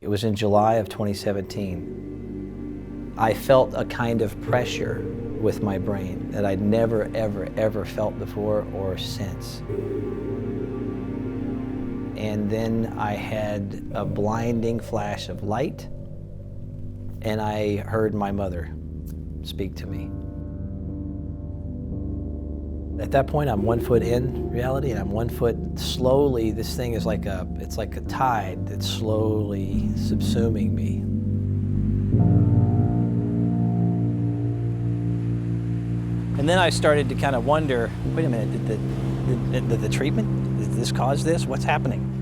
It was in July of 2017. I felt a kind of pressure with my brain that I'd never, ever felt before or since. And then I had a blinding flash of light, and I heard my mother speak to me. At that point, I'm 1 foot in reality, and I'm 1 foot slowly. This thing is it's like a tide that's slowly subsuming me. And then I started to kind of wonder, wait a minute, did the treatment, did this cause this? What's happening?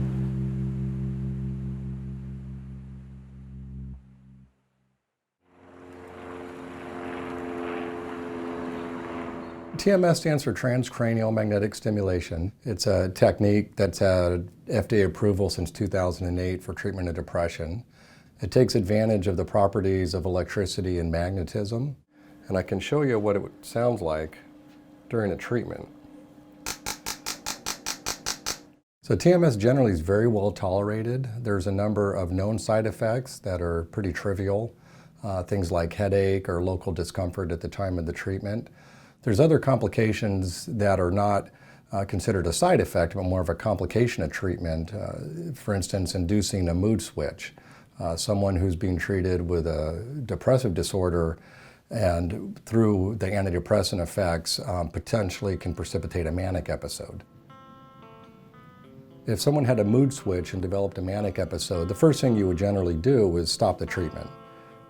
TMS stands for transcranial magnetic stimulation. It's a technique that's had FDA approval since 2008 for treatment of depression. It takes advantage of the properties of electricity and magnetism. And I can show you what it sounds like during a treatment. So TMS generally is very well tolerated. There's a number of known side effects that are pretty trivial, things like headache or local discomfort at the time of the treatment. There's other complications that are not considered a side effect, but more of a complication of treatment. For instance, inducing a mood switch. Someone who's being treated with a depressive disorder and through the antidepressant effects potentially can precipitate a manic episode. If someone had a mood switch and developed a manic episode, the first thing you would generally do is stop the treatment.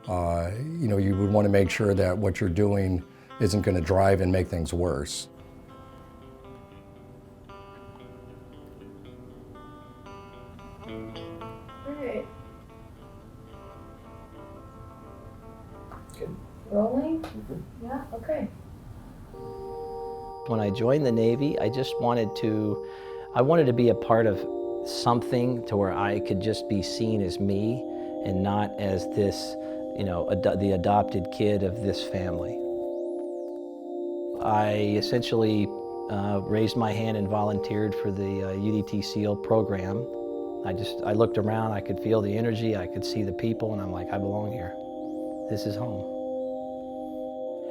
You would want to make sure that what you're doing isn't going to drive and make things worse. Alright. Good. Rolling? Mm-hmm. Yeah, okay. When I joined the Navy, I wanted to be a part of something to where I could just be seen as me and not as this, the adopted kid of this family. I essentially raised my hand and volunteered for the UDT SEAL program. I looked around, I could feel the energy, I could see the people, and I'm like, I belong here. This is home.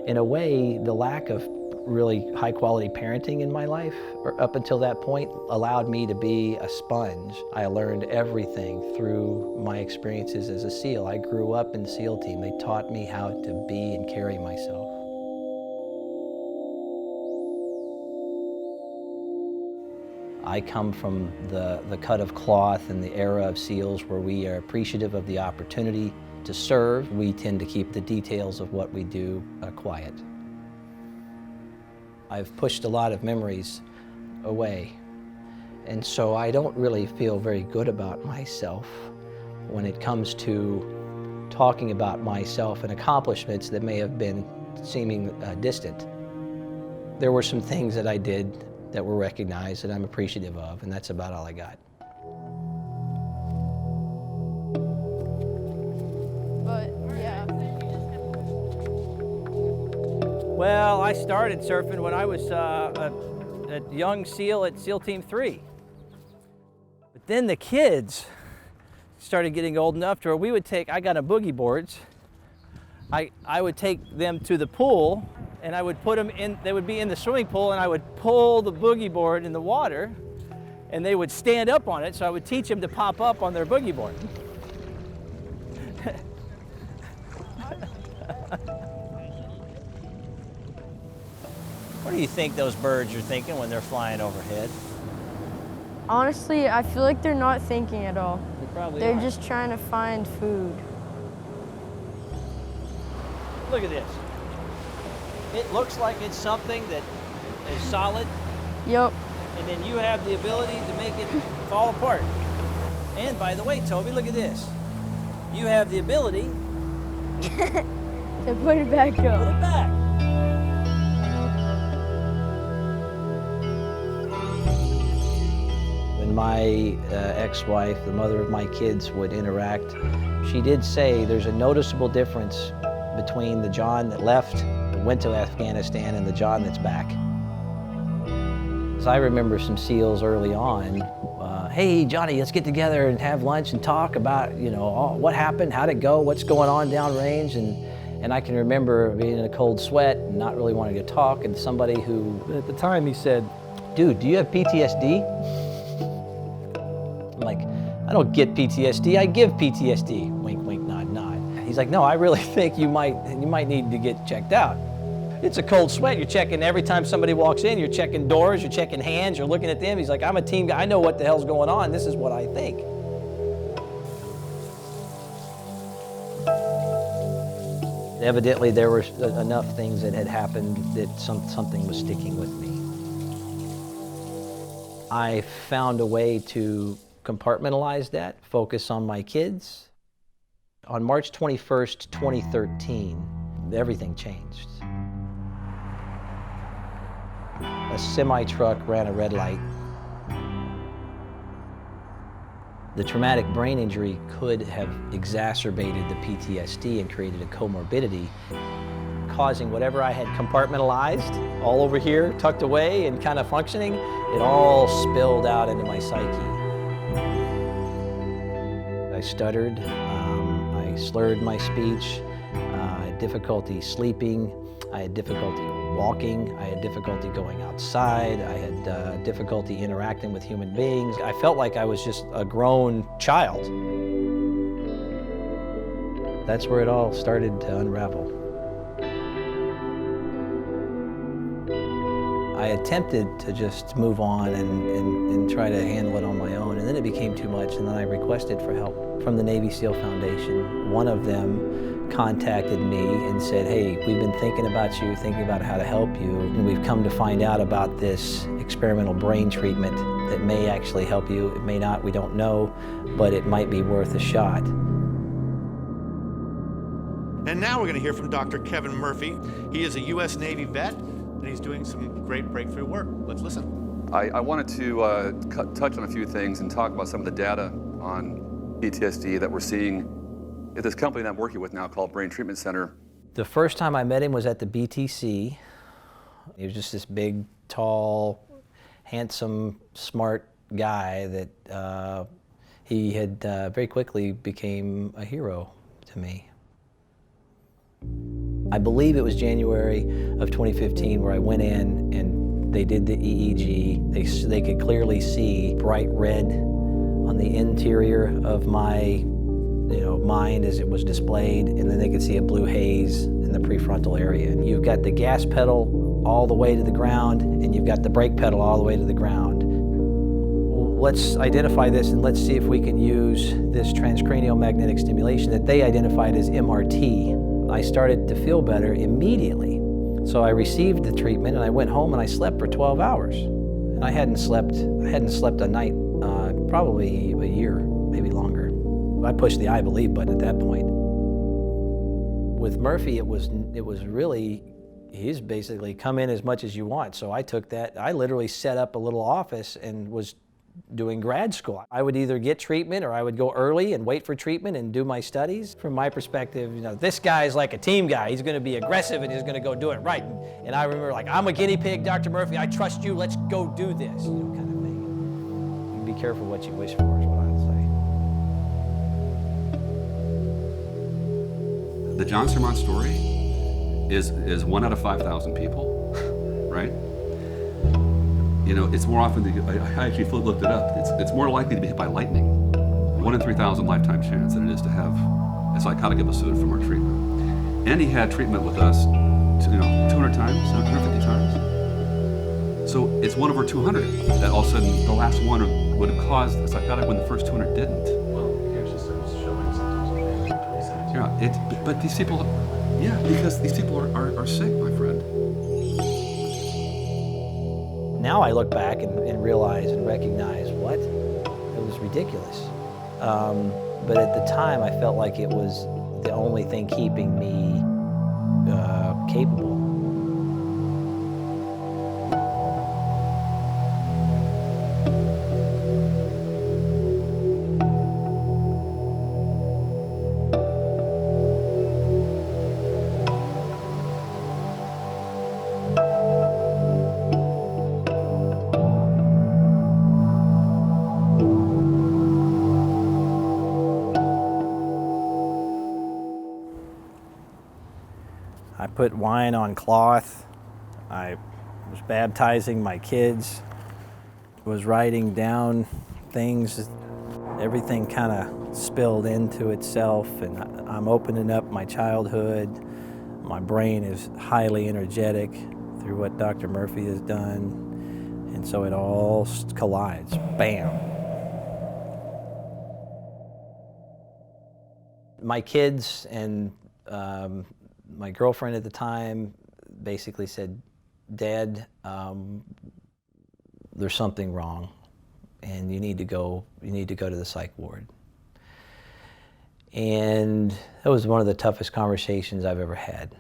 In a way, the lack of really high-quality parenting in my life, or up until that point, allowed me to be a sponge. I learned everything through my experiences as a SEAL. I grew up in the SEAL team. They taught me how to be and carry myself. I come from the cut of cloth and the era of SEALs where we are appreciative of the opportunity to serve. We tend to keep the details of what we do quiet. I've pushed a lot of memories away, and so I don't really feel very good about myself when it comes to talking about myself and accomplishments that may have been seeming distant. There were some things that I did that were recognized that I'm appreciative of, and that's about all I got. But, yeah. Well, I started surfing when I was a young SEAL at SEAL Team 3. But then the kids started getting old enough to where I got a boogie boards. I would take them to the pool, and I would put them in, they would be in the swimming pool, and I would pull the boogie board in the water, and they would stand up on it, so I would teach them to pop up on their boogie board. What do you think those birds are thinking when they're flying overhead? Honestly, I feel like they're not thinking at all. They're are. just trying to find food. Look at this. It looks like it's something that is solid. Yep. And then you have the ability to make it fall apart. And by the way, Toby, look at this. You have the ability To put it back to put up. it back. When my ex-wife, the mother of my kids, would interact, she did say there's a noticeable difference between the John that left, that went to Afghanistan, and the John that's back. So I remember some SEALs early on, hey Johnny, let's get together and have lunch and talk about, what happened, how'd it go, what's going on downrange, and I can remember being in a cold sweat and not really wanting to talk, and somebody who, at the time he said, dude, do you have PTSD? I'm like, I don't get PTSD, I give PTSD. Wink, wink, nod, nod. He's like, no, I really think you might need to get checked out. It's a cold sweat. You're checking every time somebody walks in, you're checking doors, you're checking hands, you're looking at them. He's like, I'm a team guy, I know what the hell's going on, this is what I think. Evidently there were enough things that had happened that something was sticking with me. I found a way to compartmentalize that, focus on my kids. On March 21st, 2013, everything changed. A semi-truck ran a red light. The traumatic brain injury could have exacerbated the PTSD and created a comorbidity, causing whatever I had compartmentalized, all over here, tucked away and kind of functioning, it all spilled out into my psyche. I stuttered, I slurred my speech, I had difficulty sleeping, I had difficulty walking, I had difficulty going outside, I had difficulty interacting with human beings. I felt like I was just a grown child. That's where it all started to unravel. I attempted to just move on and try to handle it on my own, and then it became too much, and then I requested for help from the Navy SEAL Foundation. One of them contacted me and said, hey, we've been thinking about you, thinking about how to help you, and we've come to find out about this experimental brain treatment that may actually help you. It may not, we don't know, but it might be worth a shot. And now we're going to hear from Dr. Kevin Murphy. He is a U.S. Navy vet, and he's doing some great breakthrough work. Let's listen. I wanted to touch on a few things and talk about some of the data on PTSD that we're seeing at this company that I'm working with now called Brain Treatment Center. The first time I met him was at the BTC. He was just this big, tall, handsome, smart guy that he had very quickly became a hero to me. I believe it was January of 2015 where I went in and they did the EEG. They could clearly see bright red on the interior of my mind as it was displayed, and then they could see a blue haze in the prefrontal area. And you've got the gas pedal all the way to the ground, and you've got the brake pedal all the way to the ground. Let's identify this and let's see if we can use this transcranial magnetic stimulation that they identified as MRT. I started to feel better immediately. So I received the treatment and I went home and I slept for 12 hours. And I hadn't slept a night probably a year, maybe longer. I pushed the I believe button at that point. With Murphy, it was really, he's basically come in as much as you want. So I took that, I literally set up a little office and was doing grad school. I would either get treatment or I would go early and wait for treatment and do my studies. From my perspective, this guy's like a team guy. He's gonna be aggressive and he's gonna go do it right. And I remember like, I'm a guinea pig, Dr. Murphy, I trust you, let's go do this, kind of thing. Be careful what you wish for is what I would say. The John Surmont story is 1 out of 5,000 people, right? It's more often, I actually looked it up, it's more likely to be hit by lightning. 1 in 3,000 lifetime chance than it is to have a psychotic episode from our treatment. And he had treatment with us, 200 times, 150 times. So it's 1 over 200 that all of a sudden the last one would have caused a psychotic when the first 200 didn't. Well, here's just showing symptoms of Yeah, but these people, because these people are sick, my friend. Now I look back and realize and recognize what? It was ridiculous. But at the time I felt like it was the only thing keeping me capable. I put wine on cloth. I was baptizing my kids, was writing down things. Everything kind of spilled into itself, and I'm opening up my childhood. My brain is highly energetic through what Dr. Murphy has done, and so it all collides. Bam. My kids and my girlfriend at the time basically said, "Dad, there's something wrong, and you need to go to the psych ward." And that was one of the toughest conversations I've ever had.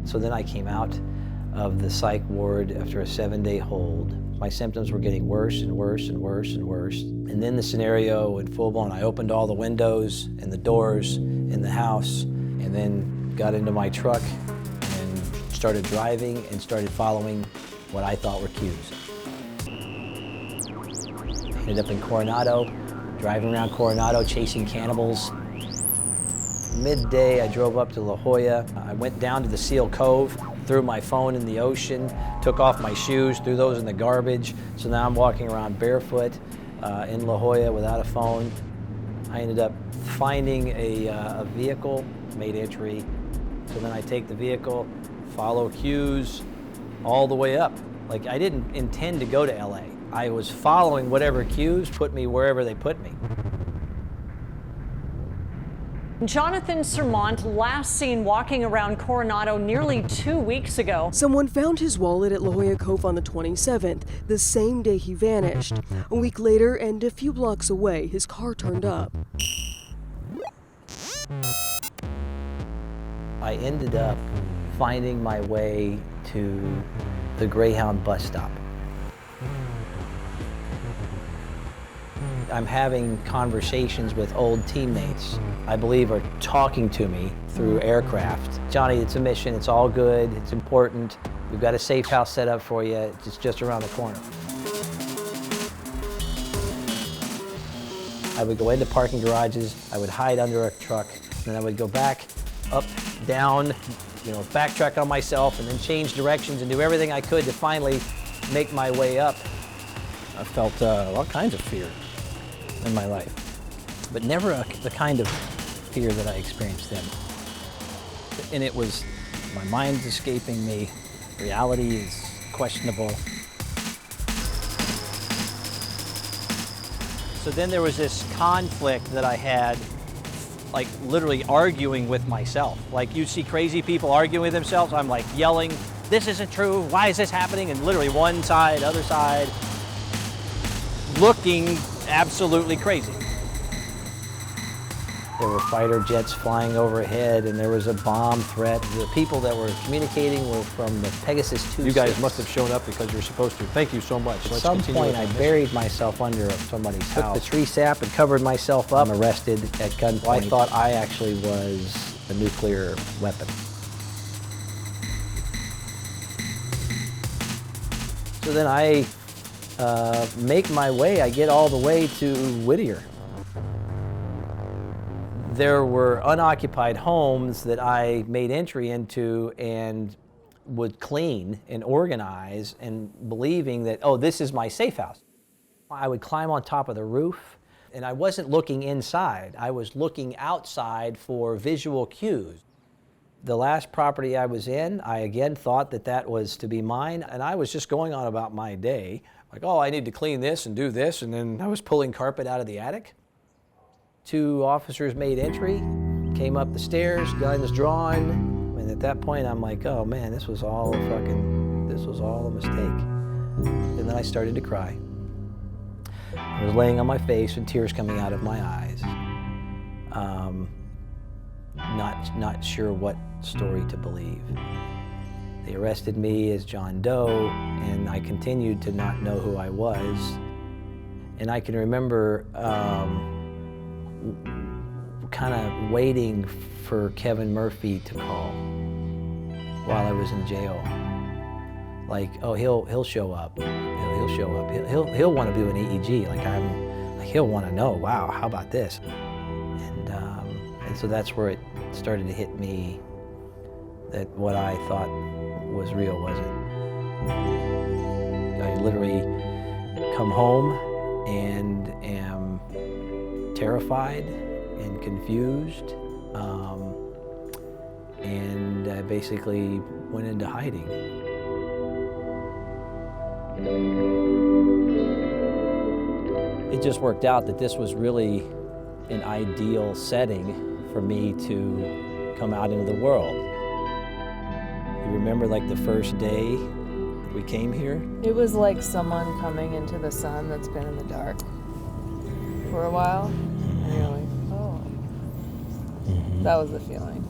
So then I came out of the psych ward after a 7-day hold. My symptoms were getting worse and worse and worse and worse. And then the scenario went full blown. I opened all the windows and the doors in the house, and then got into my truck and started driving and started following what I thought were cues. Ended up in Coronado, driving around Coronado, chasing cannibals. Midday, I drove up to La Jolla. I went down to the Seal Cove, threw my phone in the ocean, took off my shoes, threw those in the garbage. So now I'm walking around barefoot in La Jolla without a phone. I ended up finding a vehicle, made entry. So then I take the vehicle, follow cues all the way up. Like, I didn't intend to go to LA. I was following whatever cues put me wherever they put me. Jonathan Surmont, last seen walking around Coronado nearly 2 weeks ago. Someone found his wallet at La Jolla Cove on the 27th, the same day he vanished. A week later, and a few blocks away, his car turned up. I ended up finding my way to the Greyhound bus stop. I'm having conversations with old teammates I believe are talking to me through aircraft. "Johnny, it's a mission, it's all good, it's important. We've got a safe house set up for you, it's just around the corner." I would go into parking garages, I would hide under a truck, and then I would go back, up, down, backtrack on myself, and then change directions and do everything I could to finally make my way up. I felt all kinds of fear in my life, but never the kind of fear that I experienced then. And it was, my mind's escaping me, reality is questionable. So then there was this conflict that I had, like literally arguing with myself. Like, you see crazy people arguing with themselves, I'm like yelling, "This isn't true, why is this happening?" And literally one side, other side, looking absolutely crazy. There were fighter jets flying overhead, and there was a bomb threat. The people that were communicating were from the Pegasus 2. You guys must have shown up because you're supposed to. Thank you so much. At some point, I buried myself under somebody's house. Took the tree sap and covered myself up. I'm arrested at gunpoint. I thought I actually was a nuclear weapon. So then I make my way, I get all the way to Whittier. There were unoccupied homes that I made entry into and would clean and organize, and believing that, oh, this is my safe house. I would climb on top of the roof, and I wasn't looking inside. I was looking outside for visual cues. The last property I was in, I again thought that that was to be mine, and I was just going on about my day. Like, oh, I need to clean this and do this, and then I was pulling carpet out of the attic. 2 officers made entry, came up the stairs, guns drawn, and at that point I'm like, oh man, this was all a mistake. And then I started to cry. I was laying on my face and tears coming out of my eyes. Not sure what story to believe. They arrested me as John Doe, and I continued to not know who I was. And I can remember kind of waiting for Kevin Murphy to call while I was in jail. Like, oh, he'll show up. He'll show up. He'll want to do an EEG. He'll want to know. Wow, how about this? And so that's where it started to hit me that what I thought was real wasn't. I literally come home and am terrified and confused, and I basically went into hiding. It just worked out that this was really an ideal setting for me to come out into the world. You remember like the first day we came here? It was like someone coming into the sun that's been in the dark for a while. And you're like, oh. That was the feeling.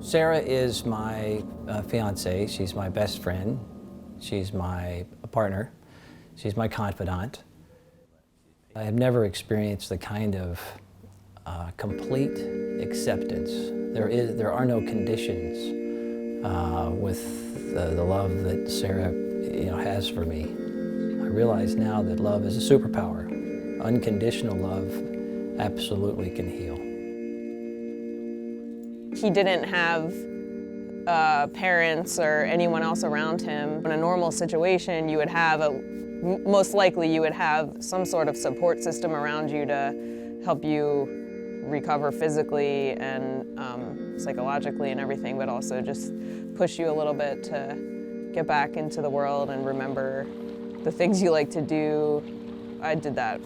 Sarah is my fiancée. She's my best friend. She's my partner. She's my confidant. I have never experienced the kind of complete acceptance. There are no conditions with the love that Sarah has for me. I realize now that love is a superpower. Unconditional love absolutely can heal. He didn't have parents or anyone else around him. In a normal situation, you would have most likely you would have some sort of support system around you to help you recover physically and psychologically and everything, but also just push you a little bit to get back into the world and remember the things you like to do. I did that.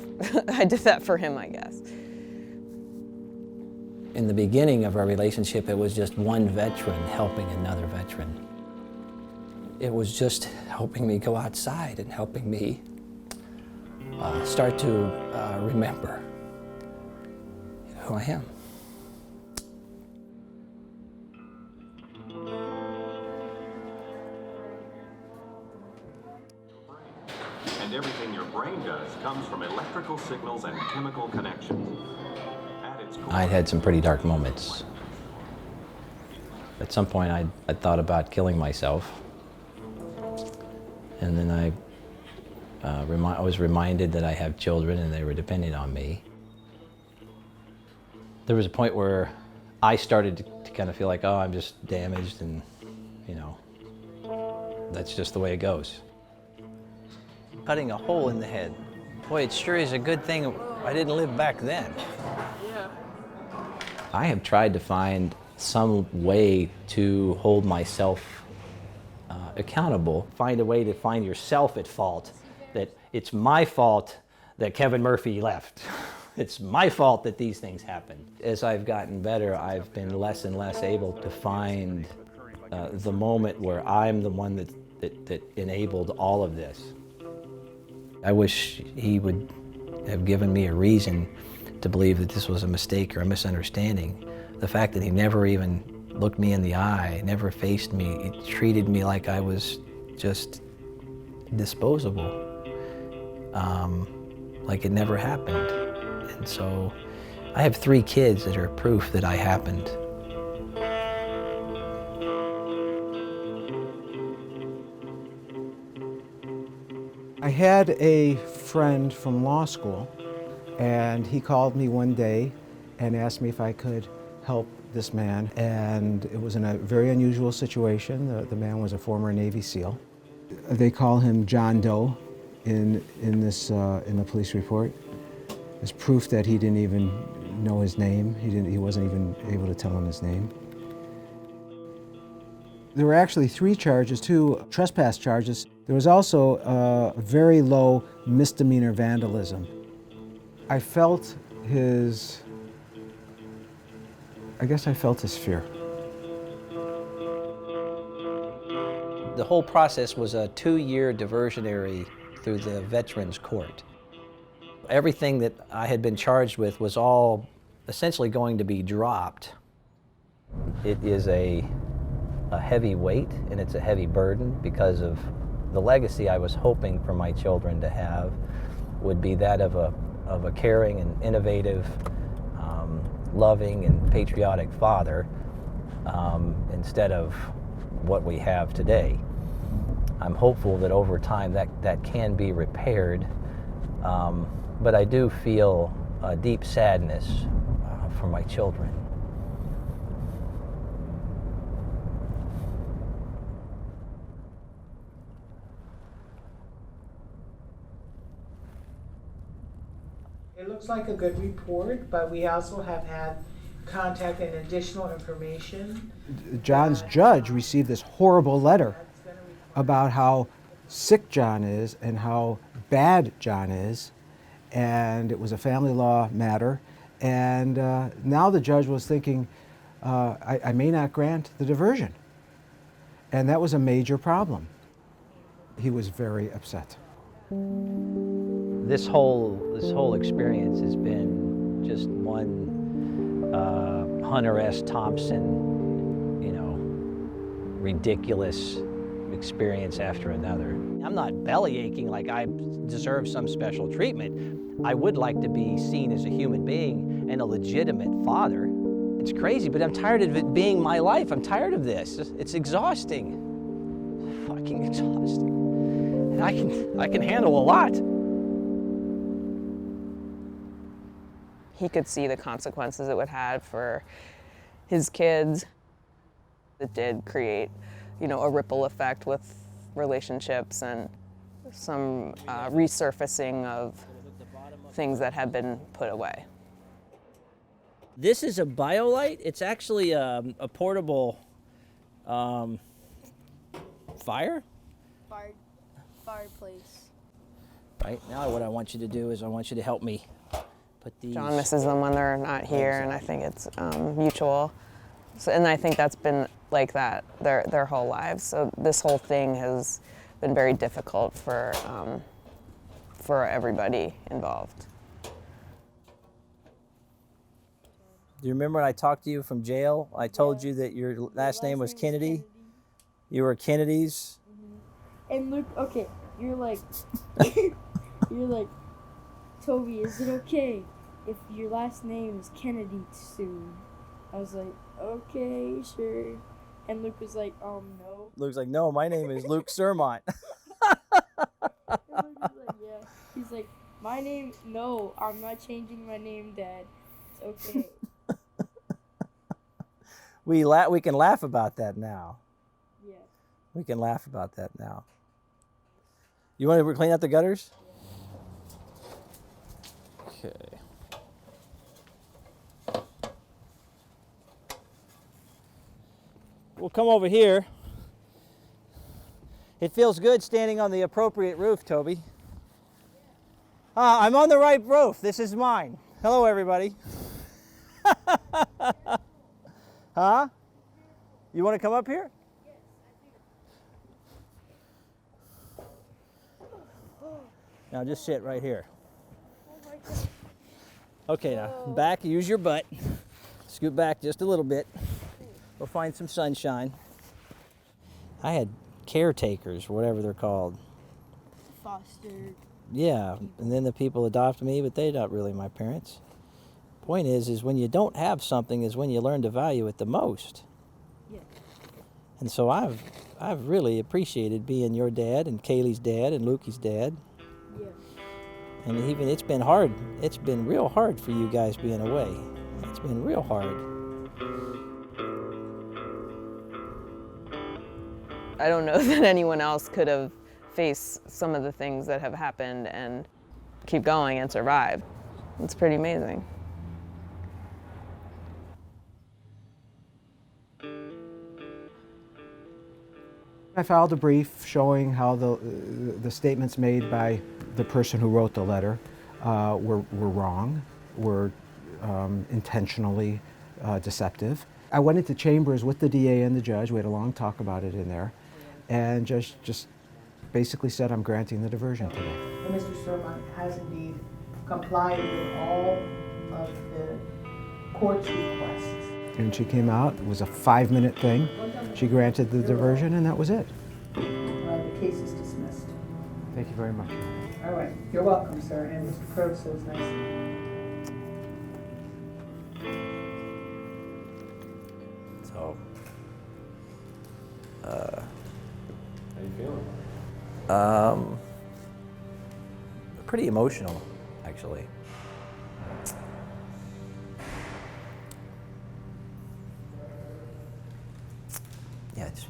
I did that for him, I guess. In the beginning of our relationship, it was just one veteran helping another veteran. It was just helping me go outside and helping me start to remember who I am. And everything your brain does comes from electrical signals and chemical connections. I had some pretty dark moments. At some point, I thought about killing myself. And then I was reminded that I have children and they were depending on me. There was a point where I started to kind of feel like, oh, I'm just damaged and, that's just the way it goes. Cutting a hole in the head. Boy, it sure is a good thing I didn't live back then. Yeah. I have tried to find some way to hold myself accountable, find a way to find yourself at fault, that it's my fault that Kevin Murphy left. It's my fault that these things happened. As I've gotten better, I've been less and less able to find the moment where I'm the one that enabled all of this. I wish he would have given me a reason to believe that this was a mistake or a misunderstanding. The fact that he never even looked me in the eye, never faced me, he treated me like I was just disposable, like it never happened. And so I have 3 kids that are proof that I happened. I had a friend from law school, and he called me one day and asked me if I could help this man, and it was in a very unusual situation. The man was a former Navy SEAL. They call him John Doe in the police report. As proof that he didn't even know his name. He wasn't even able to tell him his name. There were actually 3 charges, 2 trespass charges. There was also a very low misdemeanor vandalism. I felt his fear. The whole process was a 2-year diversionary through the Veterans Court. Everything that I had been charged with was all essentially going to be dropped. It is a heavy weight and it's a heavy burden because of the legacy I was hoping for my children to have would be that of of a caring and innovative, loving and patriotic father instead of what we have today. I'm hopeful that over time that can be repaired, but I do feel a deep sadness for my children. It looks like a good report, but we also have had contact and additional information. John's judge received this horrible letter about how sick John is and how bad John is, and it was a family law matter. And now the judge was thinking, I may not grant the diversion. And that was a major problem. He was very upset. This whole experience has been just one Hunter S. Thompson, ridiculous experience after another. I'm not belly aching like I deserve some special treatment. I would like to be seen as a human being and a legitimate father. It's crazy, but I'm tired of it being my life. I'm tired of this. It's exhausting. Fucking exhausting. And I can handle a lot. He could see the consequences it would have for his kids. It did create, a ripple effect with relationships and some resurfacing of things that had been put away. This is a BioLite. It's actually a portable fireplace. Right, now what I want you to do is I want you to help me put these... John misses them when they're not here, and I think it's mutual. So, and I think that's been like that their whole lives. So this whole thing has been very difficult for everybody involved. Do you remember when I talked to you from jail? I told you that your last name was Kennedy. You were Kennedy's. And look, okay, you're like, Toby, is it okay if your last name is Kennedy soon? I was like, okay, sure. And Luke was like, no. Luke's like, no, my name is Luke Surmont. And Luke was like, yeah. He's like, my name, no, I'm not changing my name, Dad. It's okay. We can laugh about that now. Yeah. We can laugh about that now. You want to clean out the gutters? Okay. We'll come over here. It feels good standing on the appropriate roof, Toby. I'm on the right roof. This is mine. Hello, everybody. Huh? You want to come up here? Now just sit right here. Okay, now back, use your butt. Scoot back just a little bit. We'll find some sunshine. I had caretakers, whatever they're called. Foster. Yeah, and then the people adopted me, but they're not really my parents. Point is when you don't have something is when you learn to value it the most. Yeah. And so I've really appreciated being your dad and Kaylee's dad and Lukey's dad. Yeah. And even it's been hard. It's been real hard for you guys being away. It's been real hard. I don't know that anyone else could have faced some of the things that have happened and keep going and survive. It's pretty amazing. I filed a brief showing how the statements made by the person who wrote the letter were wrong, were intentionally deceptive. I went into chambers with the DA and the judge. We had a long talk about it in there, and just basically said, I'm granting the diversion today. And Mr. Surmont has indeed complied with all of the court's requests. And she came out, it was a 5-minute thing. She granted the diversion, and that was it. The case is dismissed. Thank you very much. All right, you're welcome, sir, and Mr. Crowe says nice. So, How you feeling? pretty emotional, actually. Yeah, it's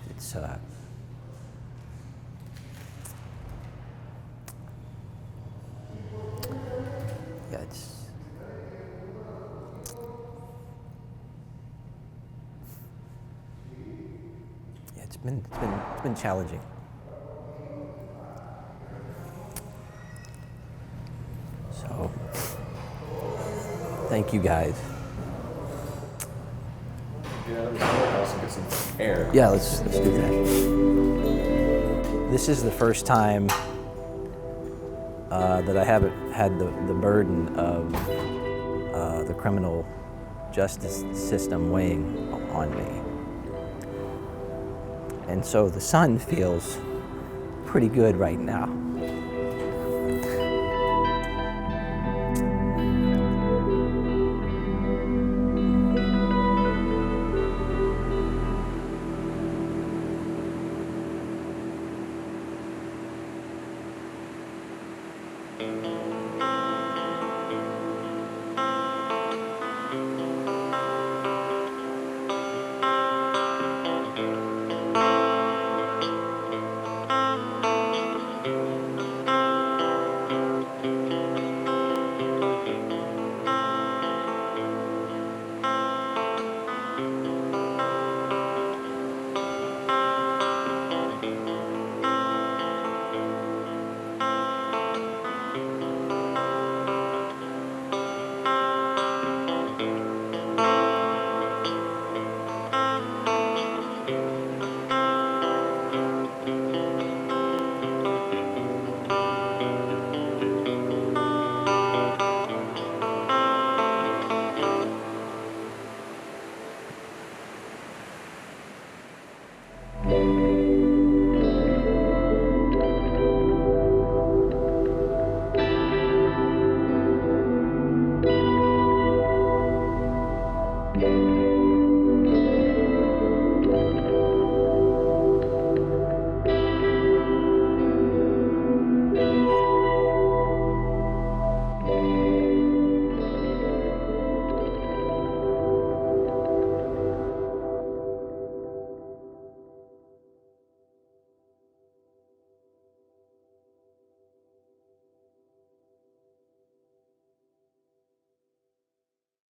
yeah, it's been challenging. So, thank you guys. Get out of the house and get some air. Yeah, let's do that. This is the first time that I haven't had the burden of the criminal justice system weighing on me. And so the sun feels pretty good right now.